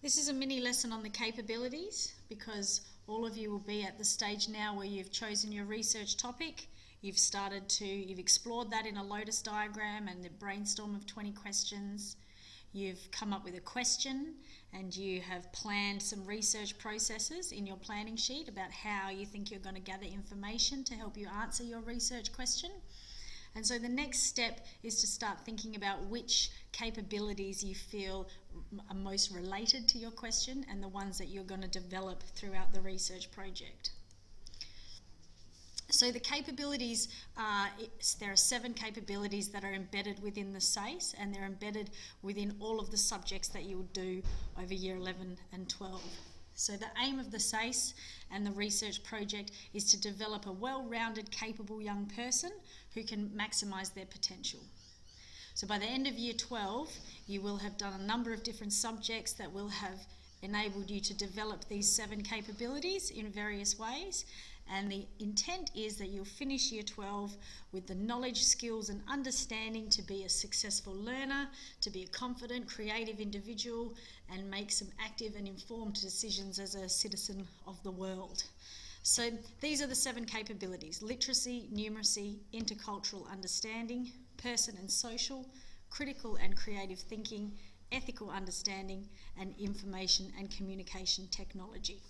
This is a mini lesson on the capabilities because all of you will be at the stage now where you've chosen your research topic. You've explored that in a Lotus diagram and the brainstorm of 20 questions. You've come up with a question and you have planned some research processes in your planning sheet about how you think you're going to gather information to help you answer your research question. And so the next step is to start thinking about which capabilities you feel are most related to your question and the ones that you're going to develop throughout the research project. So the capabilities there are 7 capabilities that are embedded within the SACE, and they're embedded within all of the subjects that you will do over year 11 and 12. So the aim of the SACE and the research project is to develop a well-rounded, capable young person who can maximise their potential. So by the end of year 12, you will have done a number of different subjects that will have enabled you to develop these 7 capabilities in various ways. And the intent is that you'll finish year 12 with the knowledge, skills and understanding to be a successful learner, to be a confident, creative individual and make some active and informed decisions as a citizen of the world. So these are the 7 capabilities: literacy, numeracy, intercultural understanding, person and social, critical and creative thinking, ethical understanding and information and communication technology.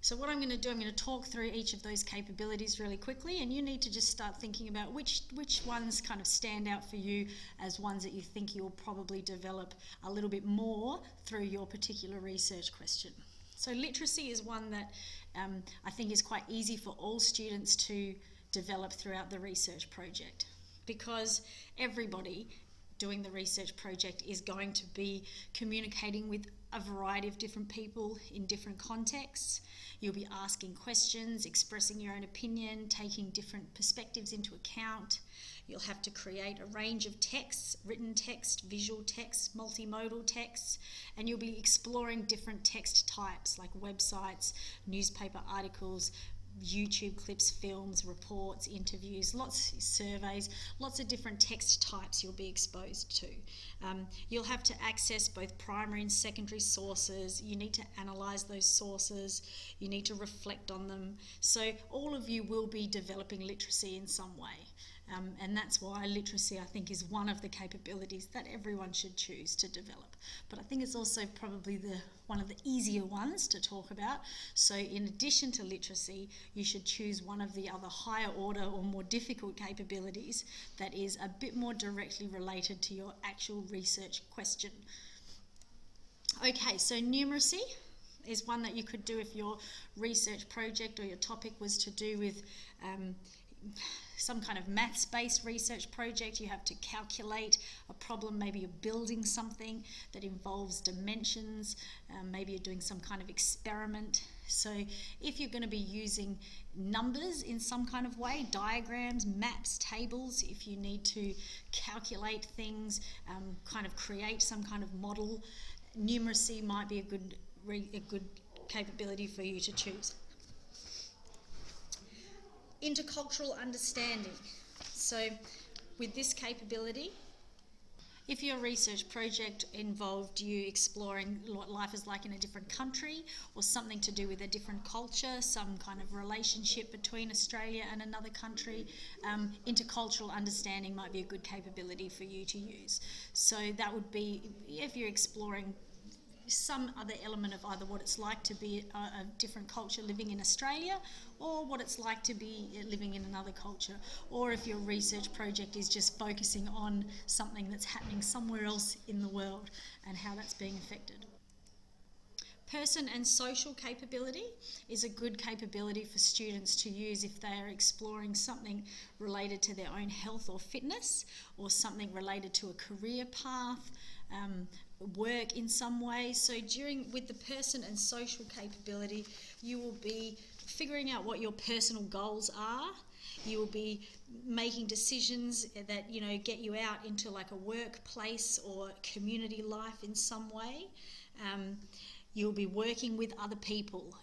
So what I'm going to do, I'm going to talk through each of those capabilities really quickly, and you need to just start thinking about which ones kind of stand out for you as ones that you think you'll probably develop a little bit more through your particular research question. So literacy is one that I think is quite easy for all students to develop throughout the research project, because everybody doing the research project is going to be communicating with a variety of different people in different contexts. You'll be asking questions, expressing your own opinion, taking different perspectives into account. You'll have to create a range of texts, written text, visual text, multimodal texts, and you'll be exploring different text types like websites, newspaper articles, YouTube clips, films, reports, interviews, lots of surveys, lots of different text types you'll be exposed to. You'll have to access both primary and secondary sources. You need to analyse those sources. You need to reflect on them. So all of you will be developing literacy in some way. And that's why literacy, I think, is one of the capabilities that everyone should choose to develop. But I think it's also probably one of the easier ones to talk about. So in addition to literacy, you should choose one of the other higher order or more difficult capabilities that is a bit more directly related to your actual research question. Okay, so numeracy is one that you could do if your research project or your topic was to do with some kind of maths-based research project. You have to calculate a problem. Maybe you're building something that involves dimensions. Maybe you're doing some kind of experiment. So if you're going to be using numbers in some kind of way, diagrams, maps, tables, if you need to calculate things, kind of create some kind of model, numeracy might be a good capability for you to choose. Intercultural understanding. So with this capability, if your research project involved you exploring what life is like in a different country or something to do with a different culture, some kind of relationship between Australia and another country, intercultural understanding might be a good capability for you to use. So that would be if you're exploring some other element of either what it's like to be a different culture living in Australia or what it's like to be living in another culture, or if your research project is just focusing on something that's happening somewhere else in the world and how that's being affected. Person and social capability is a good capability for students to use if they are exploring something related to their own health or fitness, or something related to a career path, work in some way. So with the person and social capability, you will be figuring out what your personal goals are. You will be making decisions that get you out into like a workplace or community life in some way. You'll be working with other people.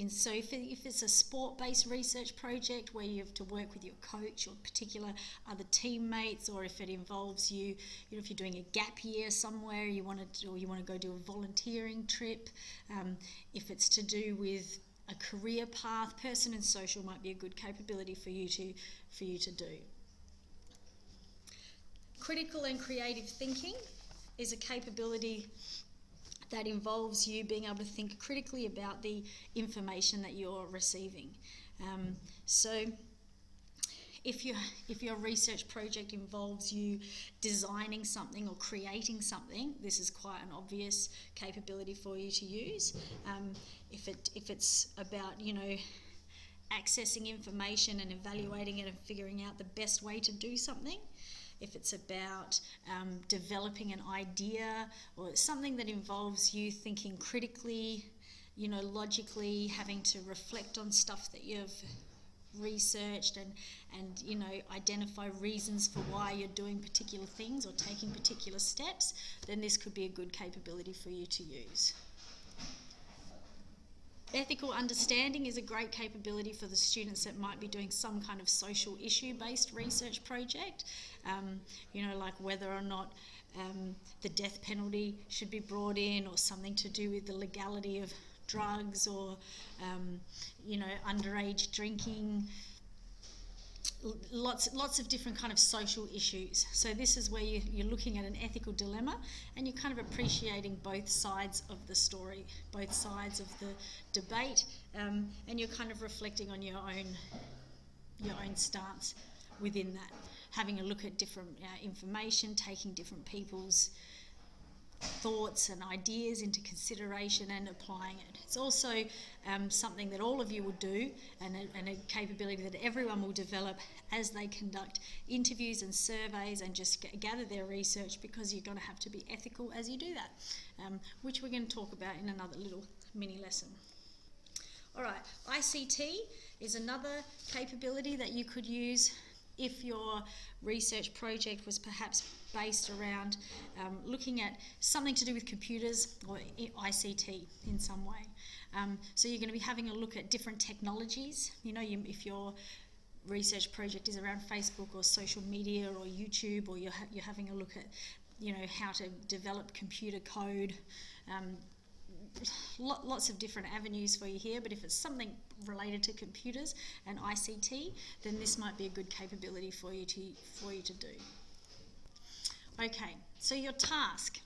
So if it's a sport-based research project where you have to work with your coach or particular other teammates, or if it involves you know, if you're doing a gap year somewhere, you want to go do a volunteering trip. If it's to do with a career path, person and social might be a good capability for you to do. Critical and creative thinking is a capability that involves you being able to think critically about the information that you're receiving. So if your research project involves you designing something or creating something, this is quite an obvious capability for you to use. If it's about, you know, accessing information and evaluating it and figuring out the best way to do something, if it's about developing an idea or something that involves you thinking critically, you know, logically, having to reflect on stuff that you've researched and you know, identify reasons for why you're doing particular things or taking particular steps, then this could be a good capability for you to use. Ethical understanding is a great capability for the students that might be doing some kind of social issue-based research project, you know, like whether or not the death penalty should be brought in, or something to do with the legality of drugs, or, you know, underage drinking. Lots of different kind of social issues. So this is where you're looking at an ethical dilemma, and you're kind of appreciating both sides of the story, both sides of the debate, and you're kind of reflecting on your own stance within that, having a look at different information, taking different people's thoughts and ideas into consideration and applying it. It's also something that all of you will do, and a capability that everyone will develop as they conduct interviews and surveys and just gather their research, because you're going to have to be ethical as you do that, which we're going to talk about in another little mini lesson. All right, ICT is another capability that you could use if your research project was perhaps based around looking at something to do with computers or ICT in some way. So you're going to be having a look at different technologies. You know, if your research project is around Facebook or social media or YouTube, or you're having a look at, you know, how to develop computer code. Lots of different avenues for you here, but if it's something related to computers and ICT, then this might be a good capability for you to do. Okay, so your task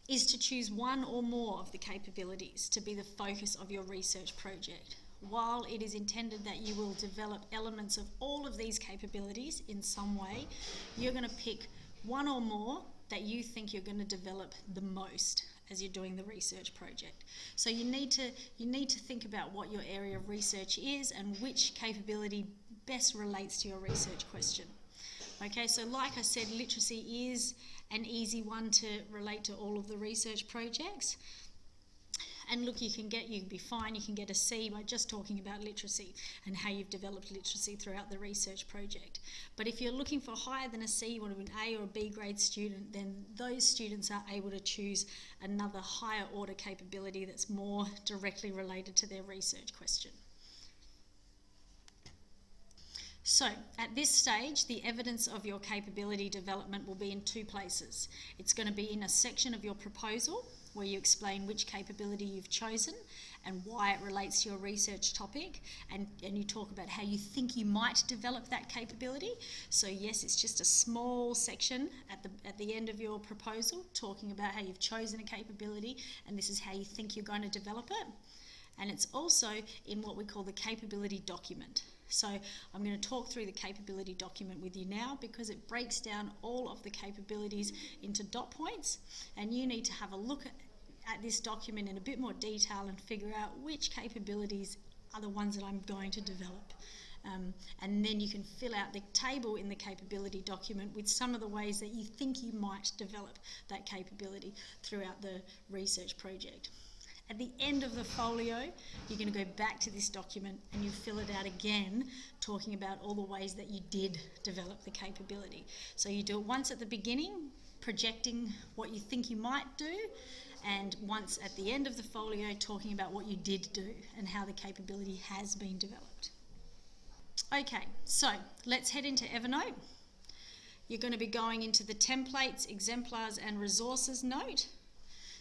is to choose one or more of the capabilities to be the focus of your research project. While it is intended that you will develop elements of all of these capabilities in some way, you're going to pick one or more that you think you're going to develop the most as you're doing the research project. So you need to think about what your area of research is and which capability best relates to your research question. Okay, so like I said, literacy is an easy one to relate to all of the research projects. And look, you can be fine, you can get a C by just talking about literacy and how you've developed literacy throughout the research project. But if you're looking for higher than a C, you want to be an A or a B grade student, then those students are able to choose another higher order capability that's more directly related to their research question. So, at this stage, the evidence of your capability development will be in two places. It's going to be in a section of your proposal where you explain which capability you've chosen and why it relates to your research topic, and you talk about how you think you might develop that capability. So yes, it's just a small section at the end of your proposal talking about how you've chosen a capability and this is how you think you're going to develop it. And it's also in what we call the capability document. So I'm going to talk through the capability document with you now, because it breaks down all of the capabilities into dot points, and you need to have a look at this document in a bit more detail and figure out which capabilities are the ones that I'm going to develop. And then you can fill out the table in the capability document with some of the ways that you think you might develop that capability throughout the research project. At the end of the folio, you're going to go back to this document and you fill it out again, talking about all the ways that you did develop the capability. So you do it once at the beginning, projecting what you think you might do, and once at the end of the folio talking about what you did do and how the capability has been developed. Okay, so let's head into Evernote. You're going to be going into the templates, exemplars and resources note.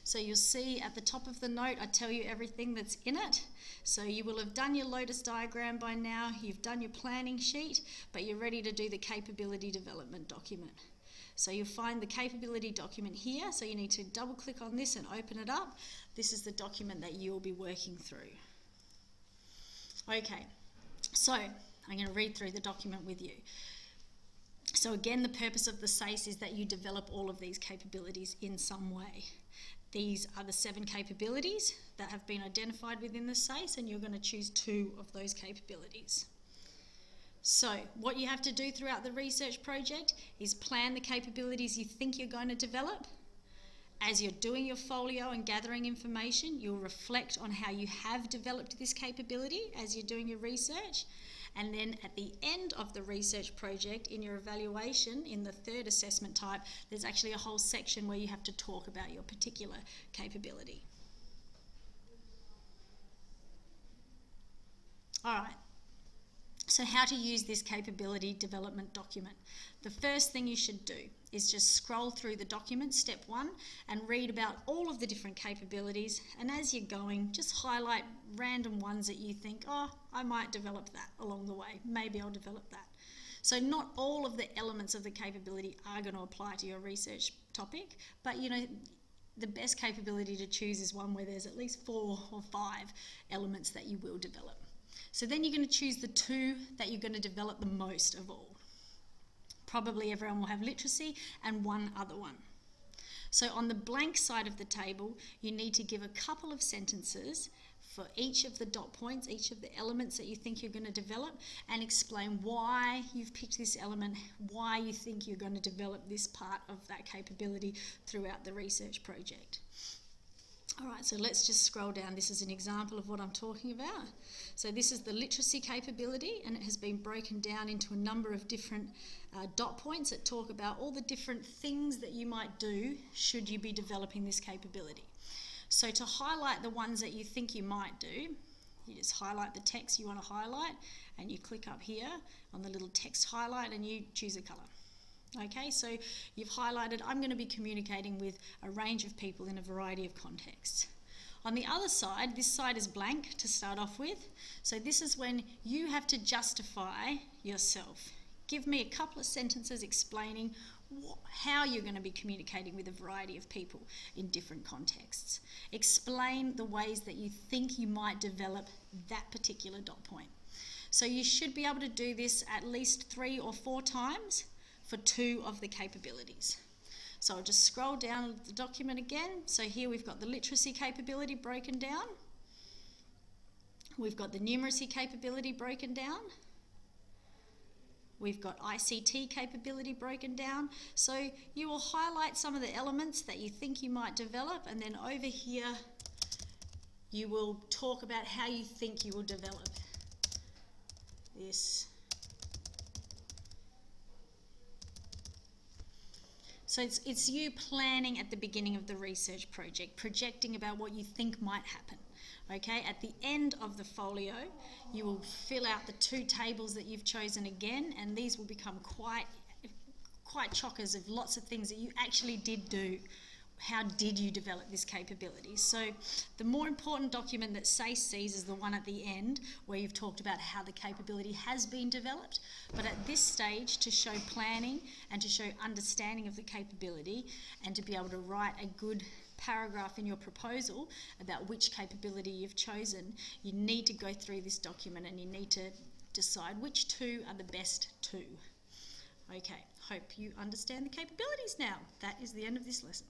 So you'll see at the top of the note I tell you everything that's in it. So you will have done your Lotus diagram by now, you've done your planning sheet, but you're ready to do the capability development document. So you'll find the capability document here, so you need to double click on this and open it up. This is the document that you'll be working through. Okay, so I'm going to read through the document with you. So again, the purpose of the SACE is that you develop all of these capabilities in some way. These are the 7 capabilities that have been identified within the SACE, and you're going to choose 2 of those capabilities. So what you have to do throughout the research project is plan the capabilities you think you're going to develop. As you're doing your folio and gathering information, you'll reflect on how you have developed this capability as you're doing your research. And then at the end of the research project, in your evaluation, in the 3rd assessment type, there's actually a whole section where you have to talk about your particular capability. All right. So how to use this capability development document. The first thing you should do is just scroll through the document, step 1, and read about all of the different capabilities. And as you're going, just highlight random ones that you think, oh, I might develop that along the way. Maybe I'll develop that. So not all of the elements of the capability are going to apply to your research topic, but you know, the best capability to choose is one where there's at least 4 or 5 elements that you will develop. So then you're going to choose the 2 that you're going to develop the most of all. Probably everyone will have literacy and one other one. So on the blank side of the table, you need to give a couple of sentences for each of the dot points, each of the elements that you think you're going to develop, and explain why you've picked this element, why you think you're going to develop this part of that capability throughout the research project. All right, so let's just scroll down. This is an example of what I'm talking about. So this is the literacy capability, and it has been broken down into a number of different dot points that talk about all the different things that you might do should you be developing this capability. So to highlight the ones that you think you might do, you just highlight the text you want to highlight, and you click up here on the little text highlight and you choose a colour. Okay, so you've highlighted, I'm going to be communicating with a range of people in a variety of contexts. On the other side, this side is blank to start off with. So this is when you have to justify yourself. Give me a couple of sentences explaining how you're going to be communicating with a variety of people in different contexts. Explain the ways that you think you might develop that particular dot point. So you should be able to do this at least 3 or 4 times for 2 of the capabilities. So I'll just scroll down the document again. So here we've got the literacy capability broken down. We've got the numeracy capability broken down. We've got ICT capability broken down. So you will highlight some of the elements that you think you might develop, and then over here you will talk about how you think you will develop this. So it's you planning at the beginning of the research project, projecting about what you think might happen. Okay, at the end of the folio, you will fill out the 2 tables that you've chosen again, and these will become quite chockers of lots of things that you actually did do. How did you develop this capability? So the more important document that SACE sees is the one at the end where you've talked about how the capability has been developed. But at this stage, to show planning and to show understanding of the capability and to be able to write a good paragraph in your proposal about which capability you've chosen, you need to go through this document and you need to decide which 2 are the best 2. Okay, hope you understand the capabilities now. That is the end of this lesson.